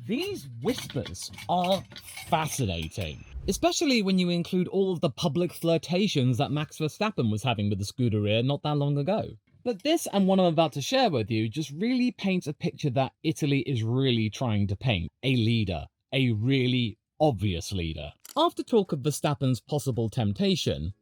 These whispers are fascinating, especially when you include all of the public flirtations that Max Verstappen was having with the Scuderia not that long ago. But this and what I'm about to share with you just really paints a picture that Italy is really trying to paint. A leader. A really obvious leader. After talk of Verstappen's possible temptation,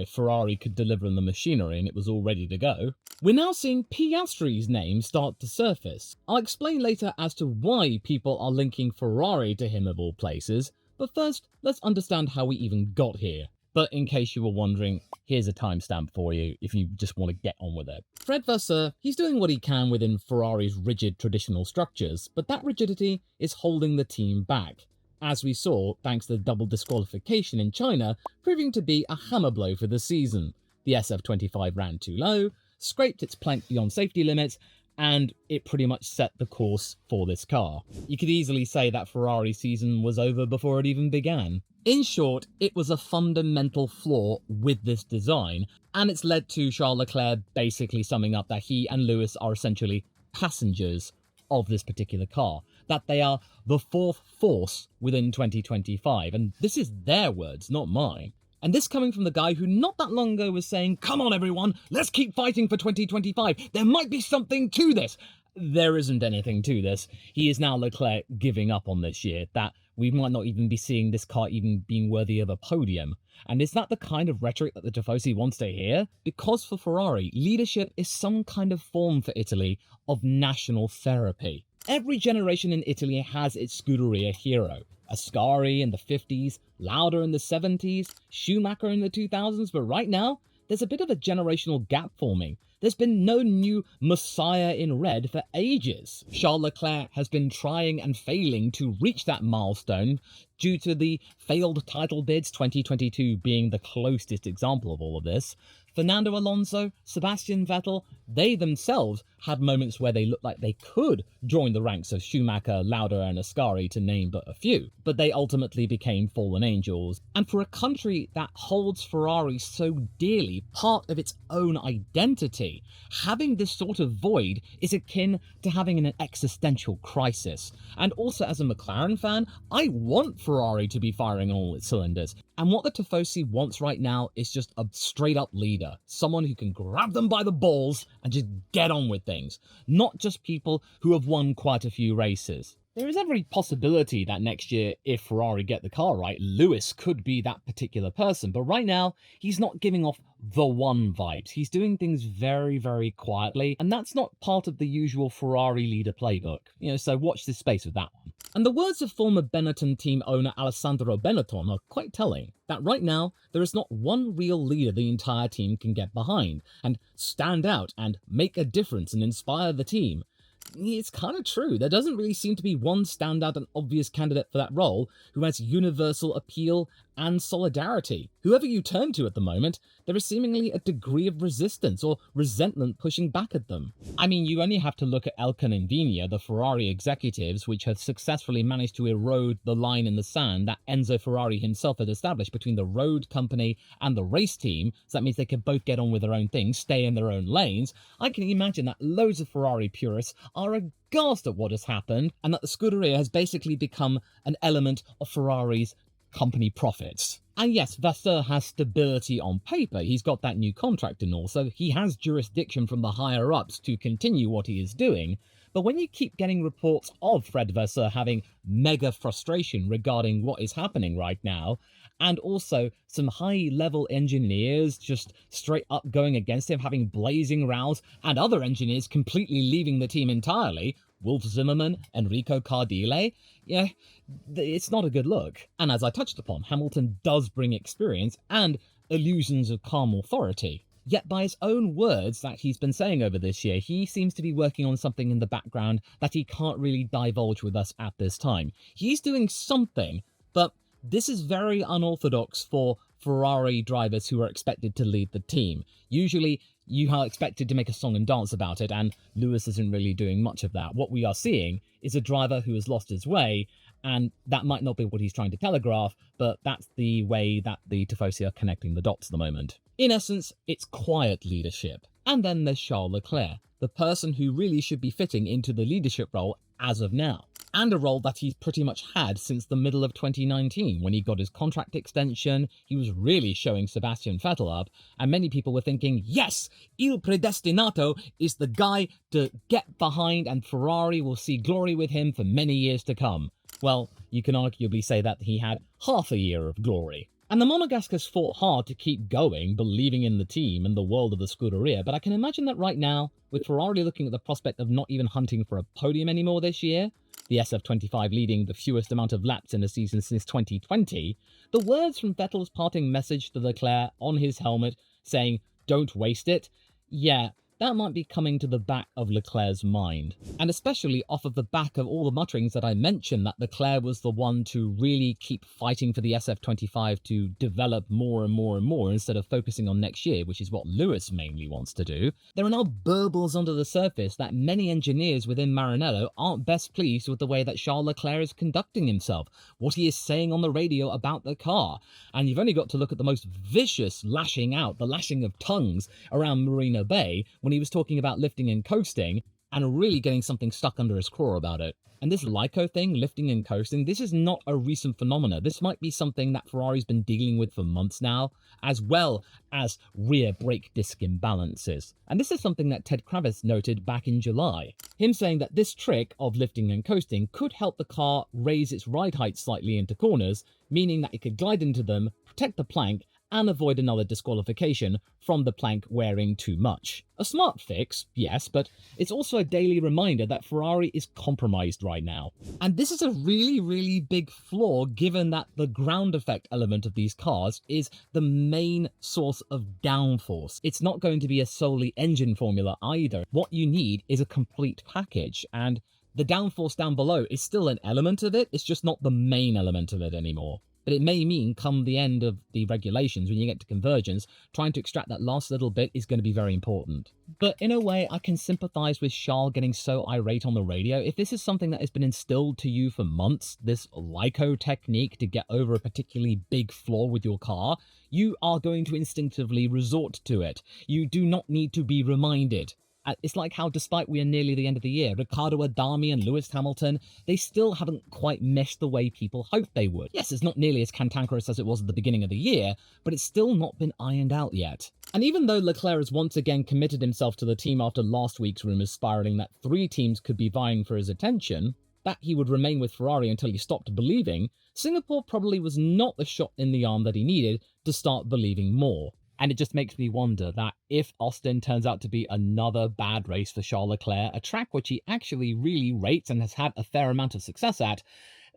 Ferrari could deliver him the machinery and it was all ready to go, we're now seeing Piastri's name start to surface. I'll explain later as to why people are linking Ferrari to him of all places, but first, let's understand how we even got here. But in case you were wondering, here's a timestamp for you if you just want to get on with it. Fred Vasseur, he's doing what he can within Ferrari's rigid traditional structures, but that rigidity is holding the team back, as we saw thanks to the double disqualification in China proving to be a hammer blow for the season. The SF25 ran too low, scraped its plank beyond safety limits, and it pretty much set the course for this car. You could easily say that Ferrari season was over before it even began. In short, it was a fundamental flaw with this design, and it's led to Charles Leclerc basically summing up that he and Lewis are essentially passengers of this particular car, that they are the fourth force within 2025, and this is their words, not mine. And this coming from the guy who not that long ago was saying, come on everyone, let's keep fighting for 2025, there might be something to this. There isn't anything to this. He is now Leclerc giving up on this year, that we might not even be seeing this car even being worthy of a podium. And is that the kind of rhetoric that the Tifosi wants to hear? Because for Ferrari, leadership is some kind of form for Italy of national therapy. Every generation in Italy has its Scuderia hero. Ascari in the 50s, Lauda in the 70s, Schumacher in the 2000s, but right now, there's a bit of a generational gap forming. There's been no new messiah in red for ages. Charles Leclerc has been trying and failing to reach that milestone due to the failed title bids, 2022 being the closest example of all of this. Fernando Alonso, Sebastian Vettel, they themselves had moments where they looked like they could join the ranks of Schumacher, Lauda and Ascari, to name but a few, but they ultimately became fallen angels. And for a country that holds Ferrari so dearly, part of its own identity, having this sort of void is akin to having an existential crisis. And also as a McLaren fan, I want Ferrari to be firing on all its cylinders. And what the Tifosi wants right now is just a straight-up leader. Someone who can grab them by the balls and just get on with things. Not just people who have won quite a few races. There is every possibility that next year, if Ferrari get the car right, Lewis could be that particular person. But right now, he's not giving off the one vibes. He's doing things very, very quietly. And that's not part of the usual Ferrari leader playbook. So watch this space with that one. And the words of former Benetton team owner Alessandro Benetton are quite telling. That right now, there is not one real leader the entire team can get behind and stand out and make a difference and inspire the team. It's kind of true. There doesn't really seem to be one standout and obvious candidate for that role who has universal appeal and solidarity. Whoever you turn to at the moment, there is seemingly a degree of resistance or resentment pushing back at them. I mean, you only have to look at Elkann and Vigna, the Ferrari executives, which have successfully managed to erode the line in the sand that Enzo Ferrari himself had established between the road company and the race team, so that means they can both get on with their own thing, stay in their own lanes. I can imagine that loads of Ferrari purists are aghast at what has happened, and that the Scuderia has basically become an element of Ferrari's company profits. And yes, Vasseur has stability on paper. He's got that new contract and all, so he has jurisdiction from the higher-ups to continue what he is doing. But when you keep getting reports of Fred Vasseur having mega frustration regarding what is happening right now, and also some high-level engineers just straight up going against him, having blazing rows, and other engineers completely leaving the team entirely, Wolf Zimmerman, Enrico Cardile, it's not a good look. And as I touched upon, Hamilton does bring experience and illusions of calm authority. Yet by his own words that he's been saying over this year, he seems to be working on something in the background that he can't really divulge with us at this time. He's doing something, but this is very unorthodox for Ferrari drivers who are expected to lead the team. Usually, you are expected to make a song and dance about it, and Lewis isn't really doing much of that. What we are seeing is a driver who has lost his way, and that might not be what he's trying to telegraph, but that's the way that the Tifosi are connecting the dots at the moment. In essence, it's quiet leadership. And then there's Charles Leclerc, the person who really should be fitting into the leadership role as of now. and a role that he's pretty much had since the middle of 2019 when he got his contract extension. He was really showing Sebastian Vettel up, and many people were thinking, yes, Il Predestinato is the guy to get behind and Ferrari will see glory with him for many years to come. Well, you can arguably say that he had half a year of glory. And the Monegascers fought hard to keep going, believing in the team and the world of the Scuderia, but I can imagine that right now, with Ferrari looking at the prospect of not even hunting for a podium anymore this year, the SF25 leading the fewest amount of laps in a season since 2020, the words from Vettel's parting message to Leclerc on his helmet saying, "Don't waste it," yeah, that might be coming to the back of Leclerc's mind. And especially off of the back of all the mutterings that I mentioned that Leclerc was the one to really keep fighting for the SF25 to develop more and more and more instead of focusing on next year, which is what Lewis mainly wants to do. There are now burbles under the surface that many engineers within Maranello aren't best pleased with the way that Charles Leclerc is conducting himself, what he is saying on the radio about the car. And you've only got to look at the most vicious lashing out, the lashing of tongues around Marina Bay, when he was talking about lifting and coasting and really getting something stuck under his craw about it. And this LICO thing, lifting and coasting, this is not a recent phenomenon. This might be something that Ferrari's been dealing with for months now, as well as rear brake disc imbalances. And this is something that Ted Kravitz noted back in July. Him saying that this trick of lifting and coasting could help the car raise its ride height slightly into corners, meaning that it could glide into them, protect the plank, and avoid another disqualification from the plank wearing too much. A smart fix, yes, but it's also a daily reminder that Ferrari is compromised right now. And this is a really, really big flaw given that the ground effect element of these cars is the main source of downforce. It's not going to be a solely engine formula either. What you need is a complete package, and the downforce down below is still an element of it, it's just not the main element of it anymore. But it may mean come the end of the regulations, when you get to convergence, trying to extract that last little bit is going to be very important. But in a way, I can sympathise with Charles getting so irate on the radio. If this is something that has been instilled to you for months, this LICO technique to get over a particularly big flaw with your car, you are going to instinctively resort to it. You do not need to be reminded. It's like how, despite we are nearly the end of the year, Riccardo Adami and Lewis Hamilton, they still haven't quite meshed the way people hoped they would. Yes, it's not nearly as cantankerous as it was at the beginning of the year, but it's still not been ironed out yet. And even though Leclerc has once again committed himself to the team after last week's rumours spiralling that 3 teams could be vying for his attention, that he would remain with Ferrari until he stopped believing, Singapore probably was not the shot in the arm that he needed to start believing more. And it just makes me wonder that if Austin turns out to be another bad race for Charles Leclerc, a track which he actually really rates and has had a fair amount of success at,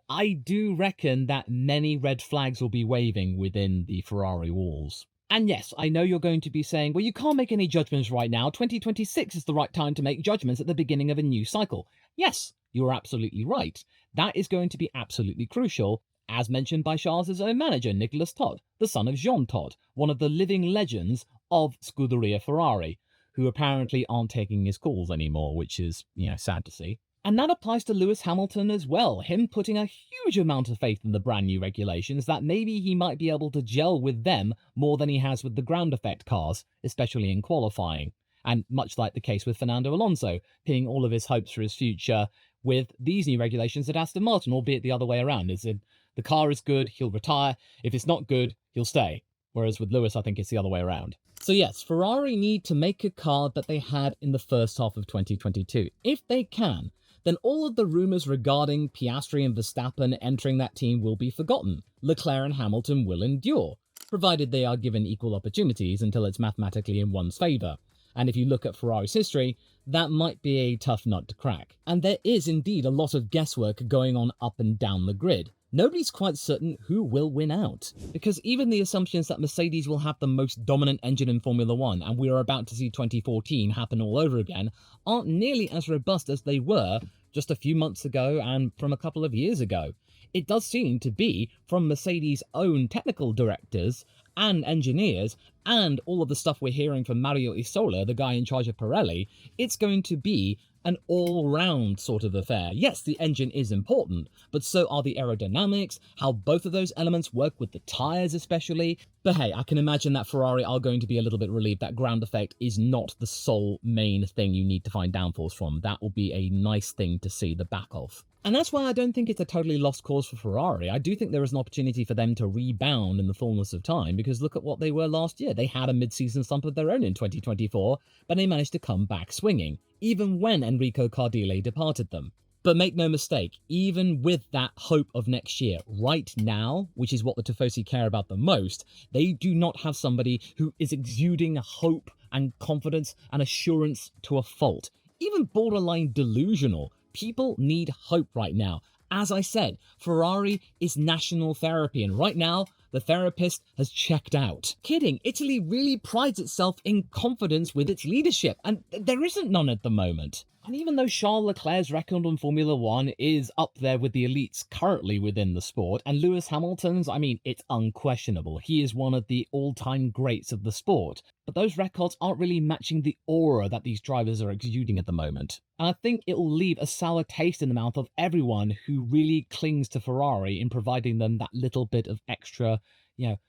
I do reckon that many red flags will be waving within the Ferrari walls. And yes, I know you're going to be saying, well, you can't make any judgments right now. 2026 is the right time to make judgments at the beginning of a new cycle. Yes, you're absolutely right. That is going to be absolutely crucial, as mentioned by Charles' own manager, Nicolas Todt, the son of Jean Todt, one of the living legends of Scuderia Ferrari, who apparently aren't taking his calls anymore, which is, sad to see. And that applies to Lewis Hamilton as well, him putting a huge amount of faith in the brand new regulations that maybe he might be able to gel with them more than he has with the ground effect cars, especially in qualifying. And much like the case with Fernando Alonso, pinning all of his hopes for his future with these new regulations at Aston Martin, albeit the other way around, as in the car is good, he'll retire. If it's not good, he'll stay. Whereas with Lewis, I think it's the other way around. So yes, Ferrari need to make a car that they had in the first half of 2022. If they can, then all of the rumours regarding Piastri and Verstappen entering that team will be forgotten. Leclerc and Hamilton will endure, provided they are given equal opportunities until it's mathematically in one's favour. And if you look at Ferrari's history, that might be a tough nut to crack. And there is indeed a lot of guesswork going on up and down the grid. Nobody's quite certain who will win out, because even the assumptions that Mercedes will have the most dominant engine in Formula 1 and we are about to see 2014 happen all over again aren't nearly as robust as they were just a few months ago and from a couple of years ago. It does seem to be, from Mercedes' own technical directors and engineers, and all of the stuff we're hearing from Mario Isola, the guy in charge of Pirelli, it's going to be an all-round sort of affair. Yes, the engine is important, but so are the aerodynamics, how both of those elements work with the tyres especially. But hey, I can imagine that Ferrari are going to be a little bit relieved that ground effect is not the sole main thing you need to find downforce from. That will be a nice thing to see the back of. And that's why I don't think it's a totally lost cause for Ferrari. I do think there is an opportunity for them to rebound in the fullness of time, because look at what they were last year. They had a mid-season slump of their own in 2024, but they managed to come back swinging, even when Enrico Cardile departed them. But make no mistake, even with that hope of next year, right now, which is what the Tifosi care about the most, they do not have somebody who is exuding hope and confidence and assurance to a fault, even borderline delusional. People need hope right now. As I said, Ferrari is national therapy, and right now, the therapist has checked out. Kidding, Italy really prides itself in confidence with its leadership, and there isn't none at the moment. And even though Charles Leclerc's record on Formula One is up there with the elites currently within the sport, and Lewis Hamilton's, I mean, it's unquestionable. He is one of the all-time greats of the sport. But those records aren't really matching the aura that these drivers are exuding at the moment. And I think it'll leave a sour taste in the mouth of everyone who really clings to Ferrari in providing them that little bit of extra,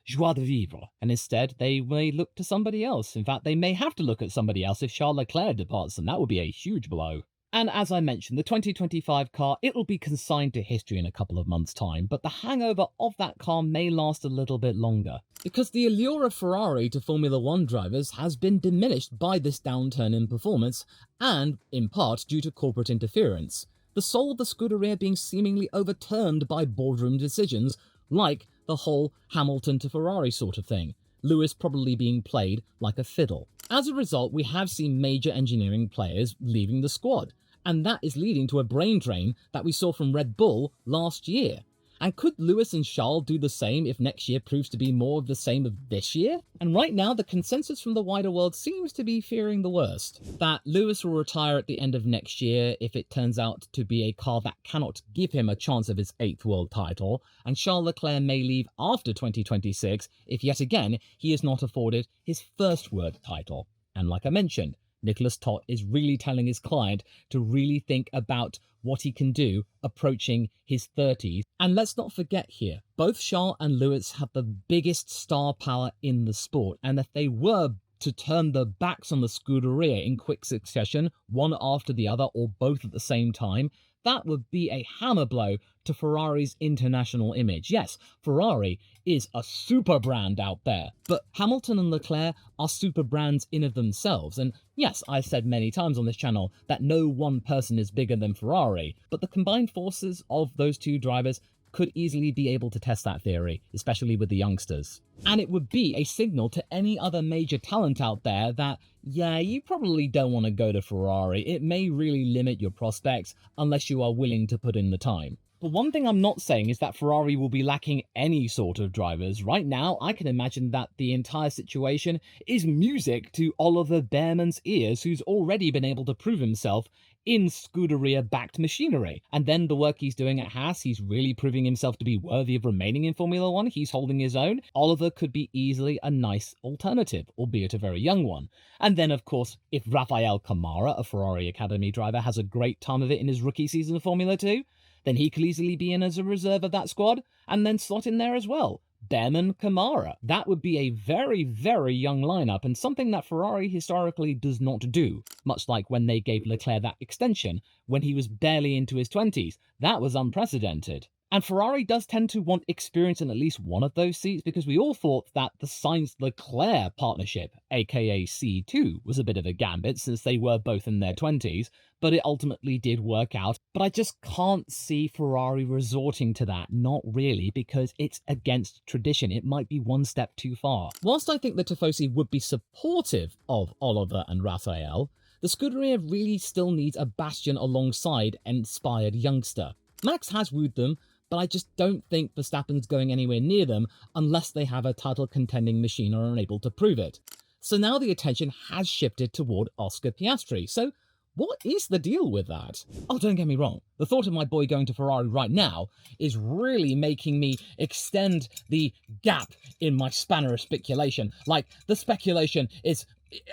joie de vivre. And instead, they may look to somebody else. In fact, they may have to look at somebody else if Charles Leclerc departs them. That would be a huge blow. And as I mentioned, the 2025 car, it'll be consigned to history in a couple of months' time, but the hangover of that car may last a little bit longer, because the allure of Ferrari to Formula One drivers has been diminished by this downturn in performance, and in part due to corporate interference. The soul of the Scuderia being seemingly overturned by boardroom decisions, like the whole Hamilton to Ferrari sort of thing. Lewis probably being played like a fiddle. As a result, we have seen major engineering players leaving the squad, and that is leading to a brain drain that we saw from Red Bull last year. And could Lewis and Charles do the same if next year proves to be more of the same of this year? And right now, the consensus from the wider world seems to be fearing the worst. That Lewis will retire at the end of next year if it turns out to be a car that cannot give him a chance of his 8th world title, and Charles Leclerc may leave after 2026 if yet again he is not afforded his 1st world title. And like I mentioned, Nicholas Tott is really telling his client to really think about what he can do approaching his 30s. And let's not forget here, both Charles and Lewis have the biggest star power in the sport, and if they were to turn their backs on the Scuderia in quick succession, one after the other or both at the same time, that would be a hammer blow to Ferrari's international image. Yes, Ferrari is a super brand out there, but Hamilton and Leclerc are super brands in of themselves. And yes, I've said many times on this channel that no one person is bigger than Ferrari, but the combined forces of those two drivers could easily be able to test that theory, especially with the youngsters. And it would be a signal to any other major talent out there that, yeah, you probably don't want to go to Ferrari. It may really limit your prospects unless you are willing to put in the time. But one thing I'm not saying is that Ferrari will be lacking any sort of drivers. Right now, I can imagine that the entire situation is music to Oliver Behrman's ears, who's already been able to prove himself in Scuderia-backed machinery. And then the work he's doing at Haas, he's really proving himself to be worthy of remaining in Formula One. He's holding his own. Oliver could be easily a nice alternative, albeit a very young one. And then, of course, if Rafael Camara, a Ferrari Academy driver, has a great time of it in his rookie season of Formula 2, then he could easily be in as a reserve of that squad and then slot in there as well. Behrman, Camara. That would be a very, very young lineup, and something that Ferrari historically does not do, much like when they gave Leclerc that extension when he was barely into his 20s. That was unprecedented. And Ferrari does tend to want experience in at least one of those seats, because we all thought that the Sainz-Leclerc partnership, aka C2, was a bit of a gambit since they were both in their 20s, but it ultimately did work out. But I just can't see Ferrari resorting to that, not really, because it's against tradition. It might be one step too far. Whilst I think the Tifosi would be supportive of Oliver and Rafael, the Scuderia really still needs a bastion alongside an inspired youngster. Max has wooed them, but I just don't think Verstappen's going anywhere near them unless they have a title-contending machine or are unable to prove it. So now the attention has shifted toward Oscar Piastri. So what is the deal with that? Oh, don't get me wrong. The thought of my boy going to Ferrari right now is really making me extend the gap in my spanner of speculation. Like, the speculation is...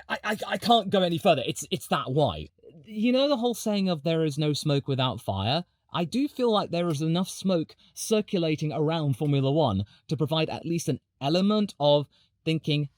I can't go any further. It's that wide. You know the whole saying of there is no smoke without fire? I do feel like there is enough smoke circulating around Formula One to provide at least an element of thinking,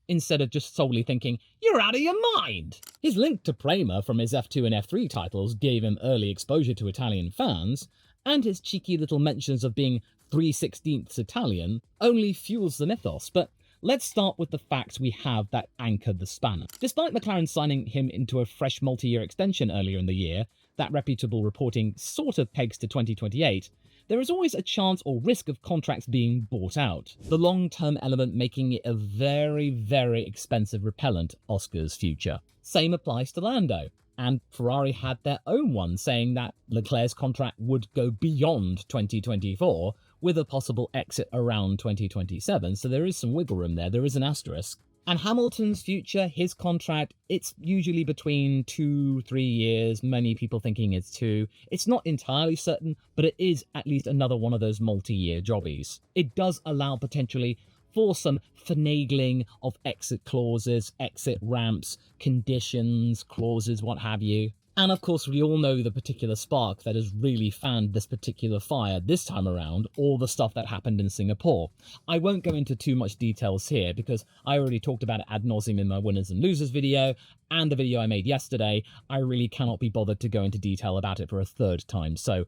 instead of just solely thinking, "You're out of your mind!" His link to Prema from his F2 and F3 titles gave him early exposure to Italian fans, and his cheeky little mentions of being 3/16 Italian only fuels the mythos. But let's start with the facts we have that anchor the spanner. Despite McLaren signing him into a fresh multi-year extension earlier in the year, that reputable reporting sort of pegs to 2028, there is always a chance or risk of contracts being bought out, the long-term element making it a very, very expensive repellent Oscar's future. Same applies to Lando, and Ferrari had their own one saying that Leclerc's contract would go beyond 2024, with a possible exit around 2027, so there is some wiggle room there is an asterisk. And Hamilton's future, his contract, it's usually between 2-3 years, many people thinking it's 2. It's not entirely certain, but it is at least another one of those multi-year jobbies. It does allow potentially for some finagling of exit clauses, exit ramps, conditions, clauses, what have you. And of course, we all know the particular spark that has really fanned this particular fire this time around, all the stuff that happened in Singapore. I won't go into too much details here because I already talked about it ad nauseum in my winners and losers video, and the video I made yesterday. I really cannot be bothered to go into detail about it for a third time, so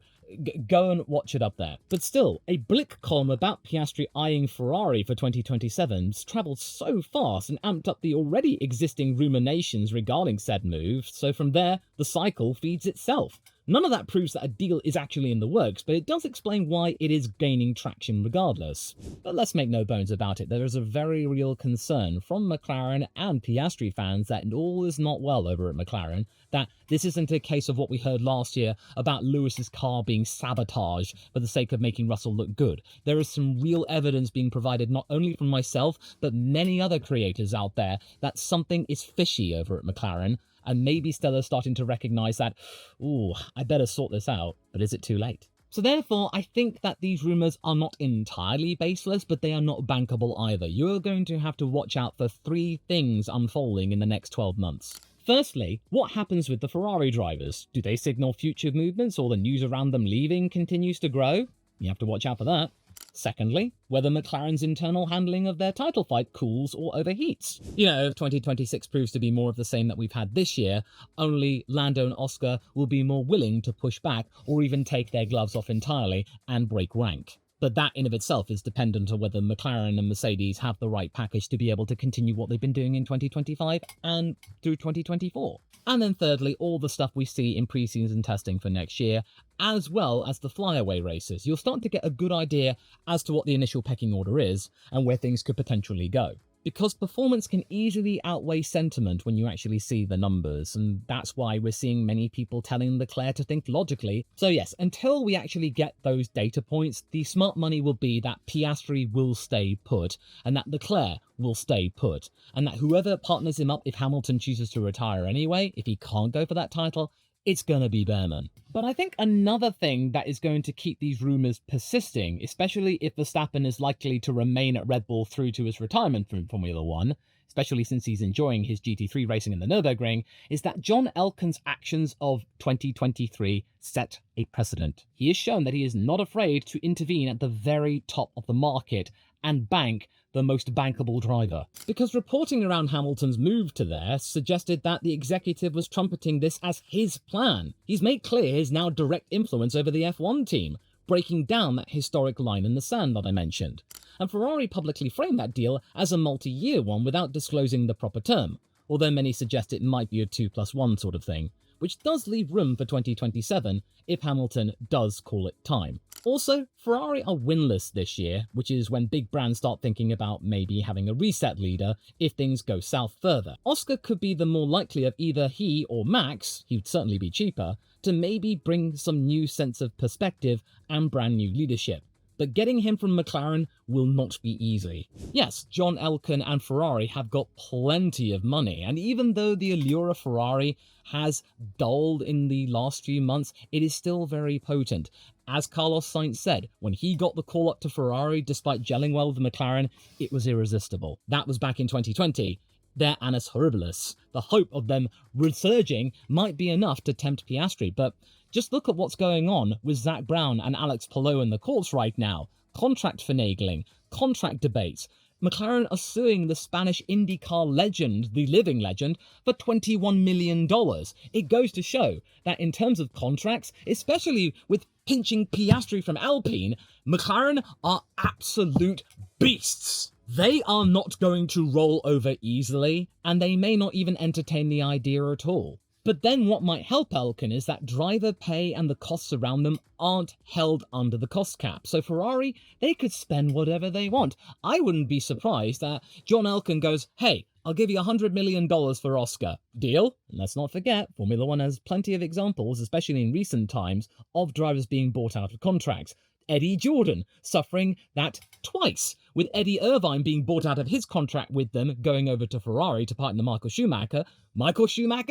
go and watch it up there. But still, a Blick column about Piastri eyeing Ferrari for 2027's travelled so fast and amped up the already existing ruminations regarding said move, so from there, the cycle feeds itself. None of that proves that a deal is actually in the works, but it does explain why it is gaining traction regardless. But let's make no bones about it, there is a very real concern from McLaren and Piastri fans that all is not well over at McLaren, that this isn't a case of what we heard last year about Lewis's car being sabotaged for the sake of making Russell look good. There is some real evidence being provided not only from myself, but many other creators out there that something is fishy over at McLaren, and maybe Stella's starting to recognise that, ooh, I better sort this out, but is it too late? So therefore, I think that these rumours are not entirely baseless, but they are not bankable either. You're going to have to watch out for 3 things unfolding in the next 12 months. Firstly, what happens with the Ferrari drivers? Do they signal future movements, or the news around them leaving continues to grow? You have to watch out for that. Secondly, whether McLaren's internal handling of their title fight cools or overheats. You know, if 2026 proves to be more of the same that we've had this year, only Lando and Oscar will be more willing to push back or even take their gloves off entirely and break rank. But that in of itself is dependent on whether McLaren and Mercedes have the right package to be able to continue what they've been doing in 2025 and through 2024. And then thirdly, all the stuff we see in pre-season testing for next year, as well as the flyaway races. You'll start to get a good idea as to what the initial pecking order is and where things could potentially go. Because performance can easily outweigh sentiment when you actually see the numbers, and that's why we're seeing many people telling Leclerc to think logically. So yes, until we actually get those data points, the smart money will be that Piastri will stay put, and that Leclerc will stay put, and that whoever partners him up if Hamilton chooses to retire anyway, if he can't go for that title, it's gonna be Behrman. But I think another thing that is going to keep these rumours persisting, especially if Verstappen is likely to remain at Red Bull through to his retirement from Formula 1, especially since he's enjoying his GT3 racing in the Nürburgring, is that John Elkann's actions of 2023 set a precedent. He has shown that he is not afraid to intervene at the very top of the market and bank the most bankable driver. Because reporting around Hamilton's move to there suggested that the executive was trumpeting this as his plan. He's made clear his now direct influence over the F1 team, breaking down that historic line in the sand that I mentioned. And Ferrari publicly framed that deal as a multi-year one without disclosing the proper term, although many suggest it might be a 2+1 sort of thing, which does leave room for 2027 if Hamilton does call it time. Also, Ferrari are winless this year, which is when big brands start thinking about maybe having a reset leader if things go south further. Oscar could be the more likely of either he or Max, he'd certainly be cheaper, to maybe bring some new sense of perspective and brand new leadership. But getting him from McLaren will not be easy. Yes, John Elkann and Ferrari have got plenty of money, and even though the allure of Ferrari has dulled in the last few months, it is still very potent. As Carlos Sainz said, when he got the call up to Ferrari despite gelling well with McLaren, it was irresistible. That was back in 2020. Their annus horribilis. The hope of them resurging might be enough to tempt Piastri, but just look at what's going on with Zach Brown and Alex Palou in the courts right now. Contract finagling, contract debates, McLaren are suing the Spanish IndyCar legend, the living legend, for $21 million. It goes to show that in terms of contracts, especially with pinching Piastri from Alpine, McLaren are absolute beasts. They are not going to roll over easily, and they may not even entertain the idea at all. But then what might help Alpine is that driver pay and the costs around them aren't held under the cost cap. So Ferrari, they could spend whatever they want. I wouldn't be surprised that John Elkann goes, hey, I'll give you $100 million for Oscar. Deal? And let's not forget, Formula One has plenty of examples, especially in recent times, of drivers being bought out of contracts. Eddie Jordan suffering that twice, with Eddie Irvine being bought out of his contract with them, going over to Ferrari to partner Michael Schumacher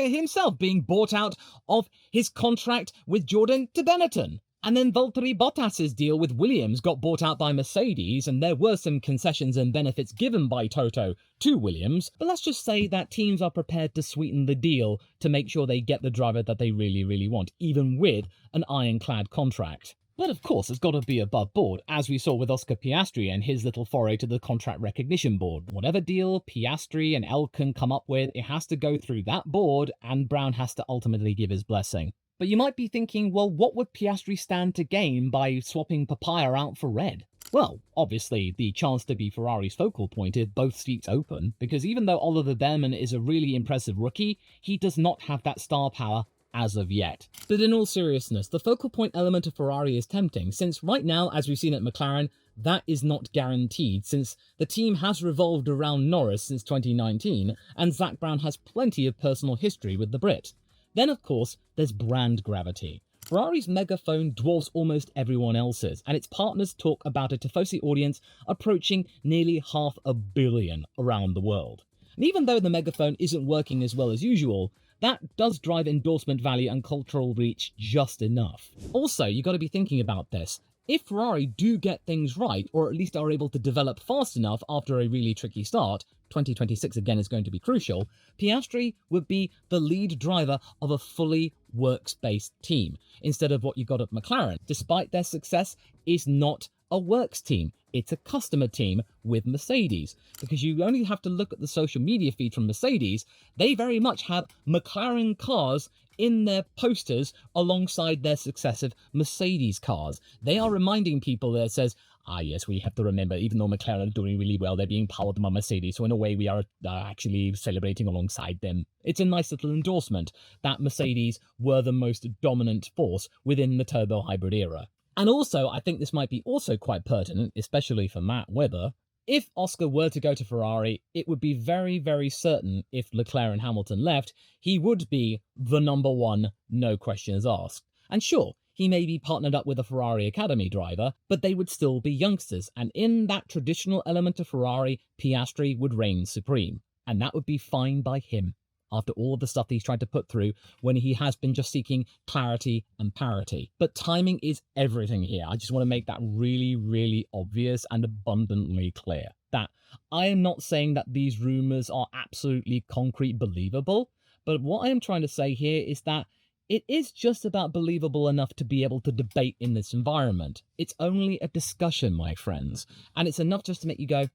himself being bought out of his contract with Jordan to Benetton. And then Valtteri Bottas's deal with Williams got bought out by Mercedes, and there were some concessions and benefits given by Toto to Williams, but let's just say that teams are prepared to sweeten the deal to make sure they get the driver that they really, really want, even with an ironclad contract. But of course, it's got to be above board, as we saw with Oscar Piastri and his little foray to the contract recognition board. Whatever deal Piastri and Elkann come up with, it has to go through that board, and Brown has to ultimately give his blessing. But you might be thinking, well, what would Piastri stand to gain by swapping Papaya out for red? Well, obviously, the chance to be Ferrari's focal point if both seats open, because even though Oliver Behrman is a really impressive rookie, he does not have that star power as of yet. But in all seriousness, the focal point element of Ferrari is tempting, since right now, as we've seen at McLaren, that is not guaranteed, since the team has revolved around Norris since 2019, and Zak Brown has plenty of personal history with the Brit. Then, of course, there's brand gravity. Ferrari's megaphone dwarfs almost everyone else's, and its partners talk about a Tifosi audience approaching nearly 500 million around the world. And even though the megaphone isn't working as well as usual, that does drive endorsement value and cultural reach just enough. Also, you got to be thinking about this. If Ferrari do get things right, or at least are able to develop fast enough after a really tricky start, 2026 again is going to be crucial, Piastri would be the lead driver of a fully works-based team, instead of what you got at McLaren, despite their success, is not a works team. It's a customer team with Mercedes, because you only have to look at the social media feed from Mercedes. They very much have McLaren cars in their posters alongside their successive Mercedes cars. They are reminding people that it says, yes, we have to remember, even though McLaren are doing really well, they're being powered by Mercedes, so in a way we are actually celebrating alongside them. It's a nice little endorsement that Mercedes were the most dominant force within the turbo hybrid era. And also, I think this might be also quite pertinent, especially for Matt Webber. If Oscar were to go to Ferrari, it would be very, very certain if Leclerc and Hamilton left, he would be the number one, no questions asked. And sure, he may be partnered up with a Ferrari Academy driver, but they would still be youngsters, and in that traditional element of Ferrari, Piastri would reign supreme. And that would be fine by him, after all of the stuff he's tried to put through when he has been just seeking clarity and parity. But timing is everything here. I just want to make that really, really obvious and abundantly clear. That I am not saying that these rumours are absolutely concrete believable, but what I am trying to say here is that it is just about believable enough to be able to debate in this environment. It's only a discussion, my friends, and it's enough just to make you go,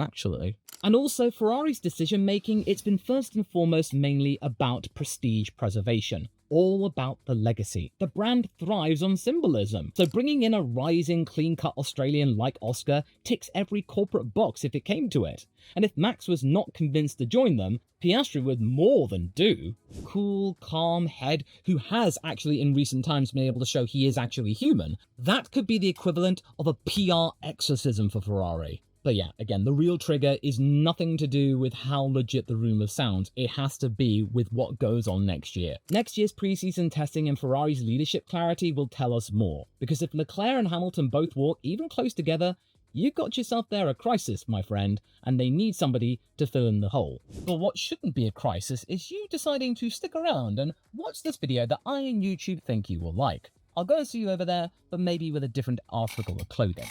actually. And also, Ferrari's decision-making, it's been first and foremost mainly about prestige preservation. All about the legacy. The brand thrives on symbolism. So bringing in a rising, clean-cut Australian like Oscar ticks every corporate box if it came to it. And if Max was not convinced to join them, Piastri would more than do. Cool, calm head who has actually in recent times been able to show he is actually human. That could be the equivalent of a PR exorcism for Ferrari. But yeah, again, the real trigger is nothing to do with how legit the rumour sounds. It has to be with what goes on next year. Next year's preseason testing and Ferrari's leadership clarity will tell us more. Because if Leclerc and Hamilton both walk even close together, you've got yourself there a crisis, my friend, and they need somebody to fill in the hole. But what shouldn't be a crisis is you deciding to stick around and watch this video that I and YouTube think you will like. I'll go and see you over there, but maybe with a different article of clothing.